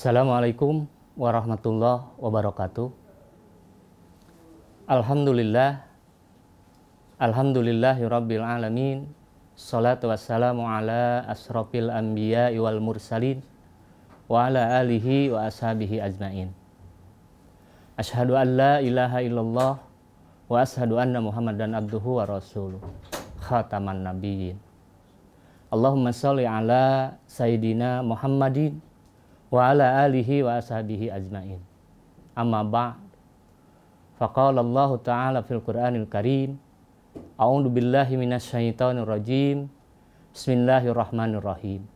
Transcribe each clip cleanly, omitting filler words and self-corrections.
Assalamualaikum warahmatullahi wabarakatuh. Alhamdulillah, alhamdulillahirabbil alamin. Shalatu wassalamu ala asrofil anbiya wal mursalin wa ala alihi wa ashabihi ajmain. Asyhadu an la ilaha illallah wa asyhadu anna Muhammadan abduhu wa rasuluh. Khataman nabiyyin. Allahumma sholli ala sayyidina Muhammadin wa ala alihi wa ashabihi ajmain. Amma ba'd. Faqala Allah Ta'ala fil Qur'anil Karim, a'udzu billahi minasyaitonir rajim. Bismillahirrahmanirrahim.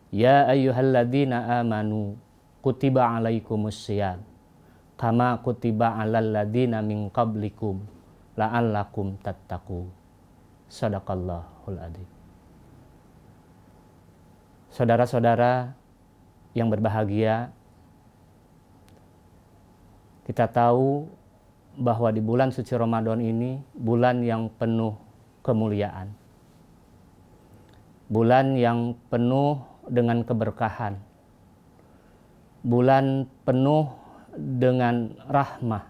Ya ayyuhalladzina amanu kutiba alaikumus syiyam kama kutiba alal ladzina min qablikum la'allakum tattaqun. Shadaqallahul adzim. Saudara-saudara yang berbahagia, kita tahu bahwa di bulan suci Ramadan ini bulan yang penuh kemuliaan, bulan yang penuh dengan keberkahan, bulan penuh dengan rahmah,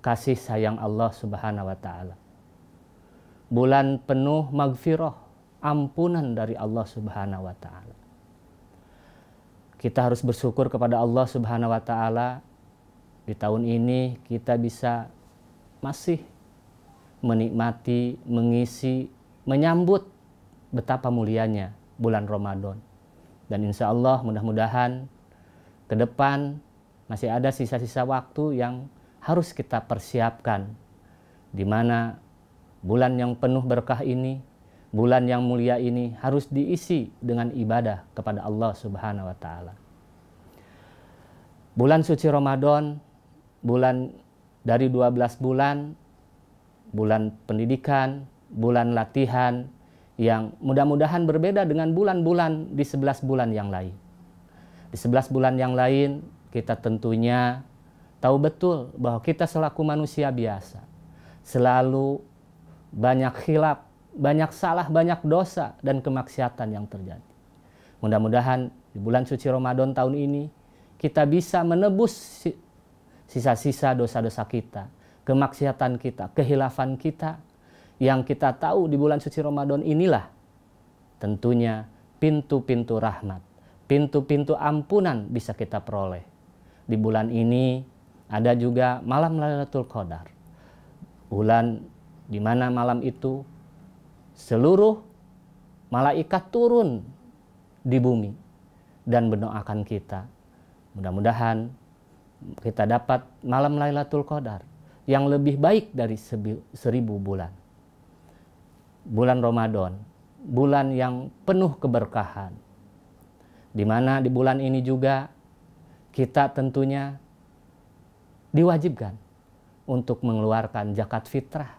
kasih sayang Allah Subhanahu wa Ta'ala, bulan penuh magfirah, ampunan dari Allah Subhanahu wa Ta'ala. Kita harus bersyukur kepada Allah Subhanahu wa Ta'ala. Di tahun ini kita bisa masih menikmati, mengisi, menyambut betapa mulianya bulan Ramadan. Dan insya Allah mudah-mudahan ke depan masih ada sisa-sisa waktu yang harus kita persiapkan, di mana bulan yang penuh berkah ini, bulan yang mulia ini harus diisi dengan ibadah kepada Allah Subhanahu wa Ta'ala. Bulan suci Ramadan, bulan dari 12 bulan, bulan pendidikan, bulan latihan, yang mudah-mudahan berbeda dengan bulan-bulan di 11 bulan yang lain. Di 11 bulan yang lain, kita tentunya tahu betul bahwa kita selaku manusia biasa selalu banyak khilaf, banyak salah, banyak dosa dan kemaksiatan yang terjadi. Mudah-mudahan di bulan suci Ramadan tahun ini kita bisa menebus sisa-sisa dosa-dosa kita, kemaksiatan kita, kehilafan kita, yang kita tahu di bulan suci Ramadan inilah tentunya pintu-pintu rahmat, pintu-pintu ampunan bisa kita peroleh. Di bulan ini ada juga malam Lailatul Qadar, bulan di mana malam itu seluruh malaikat turun di bumi dan mendoakan kita. Mudah-mudahan kita dapat malam Lailatul Qadar yang lebih baik dari 1000 bulan. Bulan Ramadan, bulan yang penuh keberkahan. Di mana di bulan ini juga kita tentunya diwajibkan untuk mengeluarkan zakat fitrah,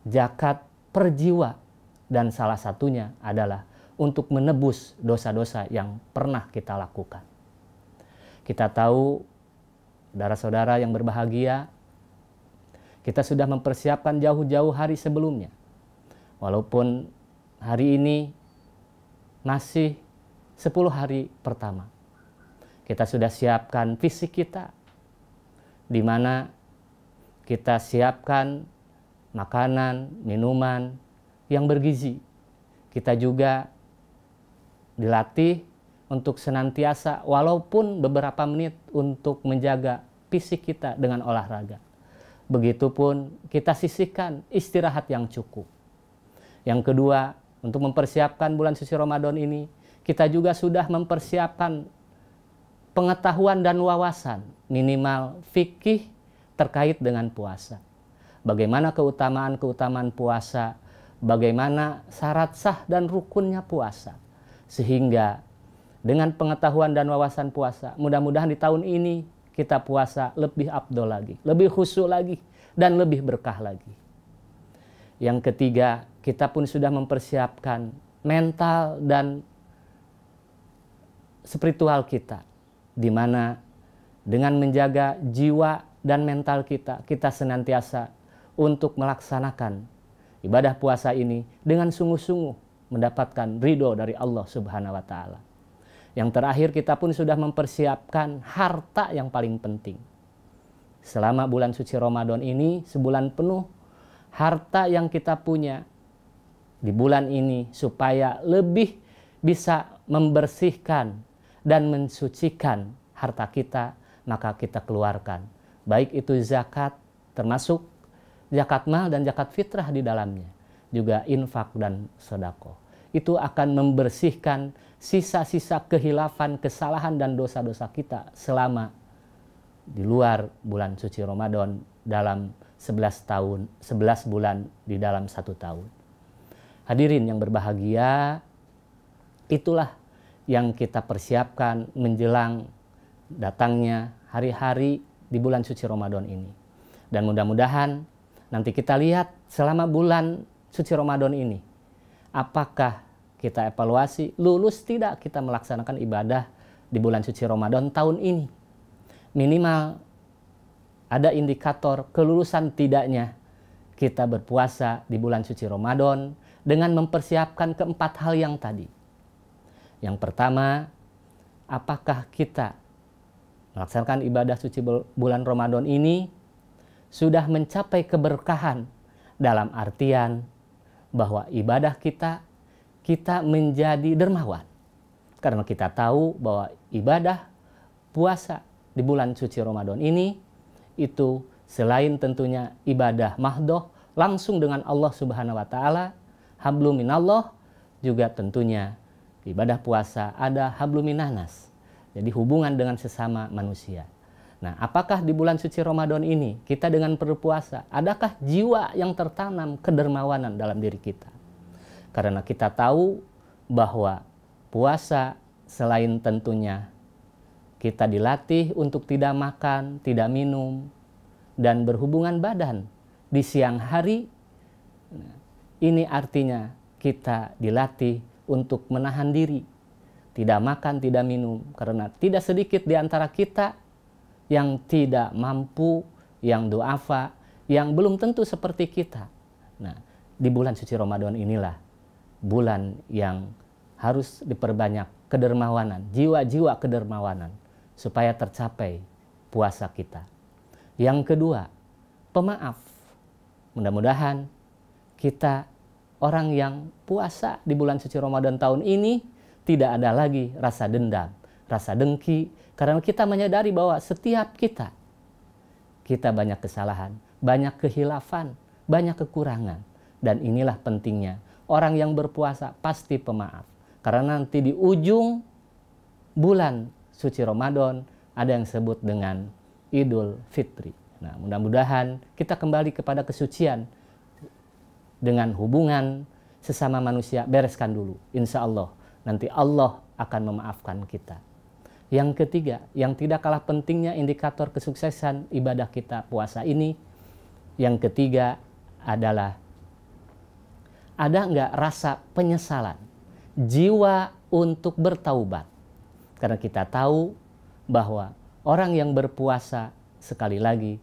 zakat per jiwa, dan salah satunya adalah untuk menebus dosa-dosa yang pernah kita lakukan. Kita tahu, saudara-saudara yang berbahagia, kita sudah mempersiapkan jauh-jauh hari sebelumnya. Walaupun hari ini masih 10 hari pertama, kita sudah siapkan fisik kita, di mana kita siapkan makanan, minuman yang bergizi. Kita juga dilatih untuk senantiasa walaupun beberapa menit untuk menjaga fisik kita dengan olahraga. Begitupun kita sisihkan istirahat yang cukup. Yang kedua, untuk mempersiapkan bulan suci Ramadan ini, kita juga sudah mempersiapkan pengetahuan dan wawasan minimal fikih terkait dengan puasa. Bagaimana keutamaan-keutamaan puasa, bagaimana syarat sah dan rukunnya puasa. Sehingga dengan pengetahuan dan wawasan puasa, mudah-mudahan di tahun ini kita puasa lebih afdol lagi, lebih khusyuk lagi, dan lebih berkah lagi. Yang ketiga, kita pun sudah mempersiapkan mental dan spiritual kita, di mana dengan menjaga jiwa dan mental kita, kita senantiasa untuk melaksanakan ibadah puasa ini dengan sungguh-sungguh mendapatkan ridho dari Allah Subhanahu wa Ta'ala. Yang terakhir, kita pun sudah mempersiapkan harta yang paling penting. Selama bulan suci Ramadan ini, sebulan penuh, harta yang kita punya di bulan ini supaya lebih bisa membersihkan dan mensucikan harta kita, maka kita keluarkan. Baik itu zakat, termasuk zakat mal dan zakat fitrah di dalamnya. Juga infak dan sedekah. Itu akan membersihkan sisa-sisa kehilafan, kesalahan dan dosa-dosa kita selama di luar bulan suci Ramadan dalam 11 bulan di dalam 1 tahun. Hadirin yang berbahagia, itulah yang kita persiapkan menjelang datangnya hari-hari di bulan suci Ramadan ini. Dan mudah-mudahan nanti kita lihat selama bulan suci Ramadan ini, apakah kita evaluasi, lulus tidak kita melaksanakan ibadah di bulan suci Ramadan tahun ini. Minimal ada indikator kelulusan tidaknya kita berpuasa di bulan suci Ramadan dengan mempersiapkan keempat hal yang tadi. Yang pertama, apakah kita melaksanakan ibadah suci bulan Ramadan ini sudah mencapai keberkahan, dalam artian bahwa ibadah kita menjadi dermawan. Karena kita tahu bahwa ibadah puasa di bulan suci Ramadan ini itu selain tentunya ibadah mahdoh langsung dengan Allah Subhanahu wa taala, hablum minallah, juga tentunya ibadah puasa ada hablum minannas. Jadi hubungan dengan sesama manusia. Nah, apakah di bulan suci Ramadan ini kita dengan berpuasa, adakah jiwa yang tertanam kedermawanan dalam diri kita? Karena kita tahu bahwa puasa selain tentunya kita dilatih untuk tidak makan, tidak minum, dan berhubungan badan di siang hari. Ini artinya kita dilatih untuk menahan diri, tidak makan, tidak minum, karena tidak sedikit di antara kita yang tidak mampu, yang duafa, yang belum tentu seperti kita. Nah, di bulan suci Ramadan inilah bulan yang harus diperbanyak kedermawanan, jiwa-jiwa kedermawanan, supaya tercapai puasa kita. Yang kedua, pemaaf. Mudah-mudahan kita orang yang puasa di bulan suci Ramadan tahun ini tidak ada lagi rasa dendam, rasa dengki, karena kita menyadari bahwa setiap kita banyak kesalahan, banyak kehilafan, banyak kekurangan. Dan inilah pentingnya orang yang berpuasa pasti pemaaf. Karena nanti di ujung bulan suci Ramadan ada yang disebut dengan Idul Fitri. Nah, mudah-mudahan kita kembali kepada kesucian dengan hubungan sesama manusia, bereskan dulu. Insya Allah nanti Allah akan memaafkan kita. Yang ketiga, yang tidak kalah pentingnya indikator kesuksesan ibadah kita puasa ini, yang ketiga adalah ada nggak rasa penyesalan, jiwa untuk bertaubat. Karena kita tahu bahwa orang yang berpuasa, sekali lagi,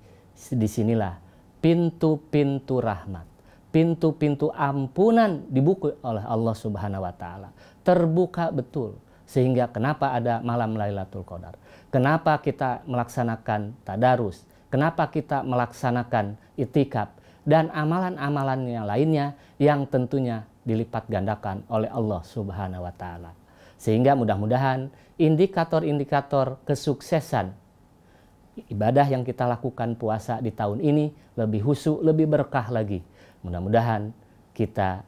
disinilah pintu-pintu rahmat, pintu-pintu ampunan dibuka oleh Allah Subhanahu wa taala. Terbuka betul. Sehingga kenapa ada malam Lailatul Qadar? Kenapa kita melaksanakan tadarus? Kenapa kita melaksanakan itikaf? Dan amalan-amalannya lainnya yang tentunya dilipat gandakan oleh Allah Subhanahu wa taala. Sehingga mudah-mudahan indikator-indikator kesuksesan ibadah yang kita lakukan puasa di tahun ini lebih khusyuk, lebih berkah lagi. Mudah-mudahan kita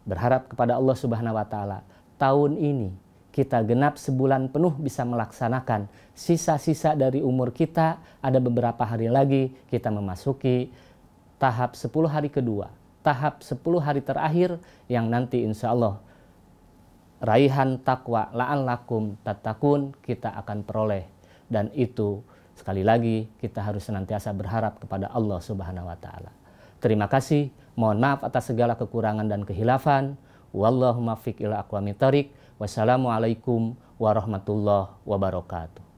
berharap kepada Allah Subhanahu wa taala tahun ini kita genap sebulan penuh bisa melaksanakan sisa-sisa dari umur kita. Ada beberapa hari lagi kita memasuki tahap 10 hari kedua, tahap 10 hari terakhir yang nanti insya Allah raihan takwa la'allakum tattaqun kita akan peroleh. Dan itu sekali lagi kita harus senantiasa berharap kepada Allah Subhanahu wa taala. Terima kasih, mohon maaf atas segala kekurangan dan kehilafan. Wallahu muwaffiq ila aqwamit thoriq. Wassalamualaikum warahmatullahi wabarakatuh.